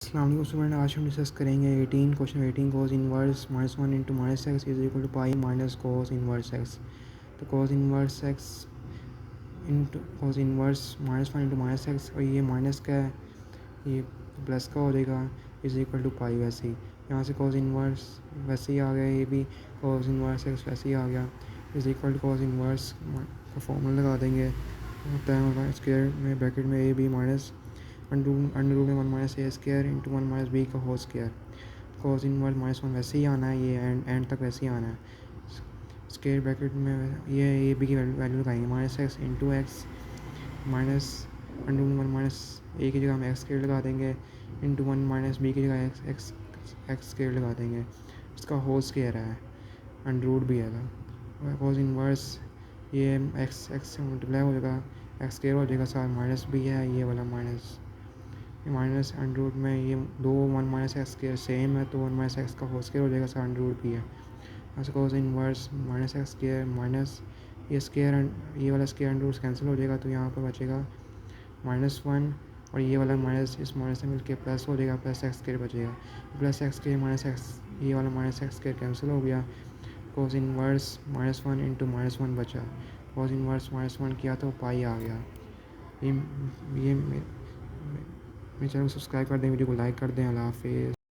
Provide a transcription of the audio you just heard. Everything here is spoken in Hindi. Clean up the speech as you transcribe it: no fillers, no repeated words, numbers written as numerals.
अस्सलाम वालेकुम स्टूडेंट, आज हम डिस्कस करेंगे 18 question 18 cos inverse -1 into minus x is equal to pi minus cos inverse x. तो cos inverse x into cos inverse -1 into minus x, और ये माइनस का है, ये प्लस का हो जाएगा, इज इक्वल टू पाई। वैसे ही यहाँ से कोस इनवर्स वैसे ही आ गया, ये भी कोस इनवर्स एक्स वैसे ही आ गया, is equal to cos inverse का फॉर्मूला लगा देंगे, होता है स्क्वायर में ब्रैकेट में a b minus under root में 1 minus a square into 1 minus b का होल स्क्वायर। कोस इनवर्स -1 वैसे ही आना है, ये एंड तक वैसे ही आना है। स्क्वायर ब्रैकेट में ये ए बी की वैल्यू लगाएंगे, minus x into x minus under root 1 minus a की जगह हम एक्स स्क्वायर लगा देंगे, इंटू 1 माइनस बी की जगह एक्स स्क्वायर लगा देंगे, इसका होल स्क्वायर है, अंडर रूट भी है। कोस इनवर्स ये एक्स एक्स से मल्टीप्लाई हो जाएगा, एक्स स्क्वायर हो जाएगा, साथ माइनस भी है, ये वाला माइनस अंडर रूट में ये दो 1 माइनस एक्स स्क्वायर सेम है, तो 1 माइनस एक्स का होल स्क्वायर हो जाएगा, साथ अंडर रूट भी है। ऐसे cos inverse minus x square minus ये स्क्वायर ये वाला स्क्वायर अंडर रूट कैंसिल हो जाएगा, तो यहाँ पर बचेगा -1, और ये वाला माइनस इस माइनस से मिलकर प्लस हो जाएगा, प्लस एक्स स्क्वायर बचेगा, plus x square minus x, ये वाला माइनस एक्स स्क्वायर कैंसिल हो गया। कोस इनवर्स -1 इंटू -1 बचा, कोस इनवर्स -1 किया तो पाई आ गया। ये मेरे चैनल को सब्सक्राइब कर दें, वीडियो को लाइक कर दें। अल्लाह हाफिज़।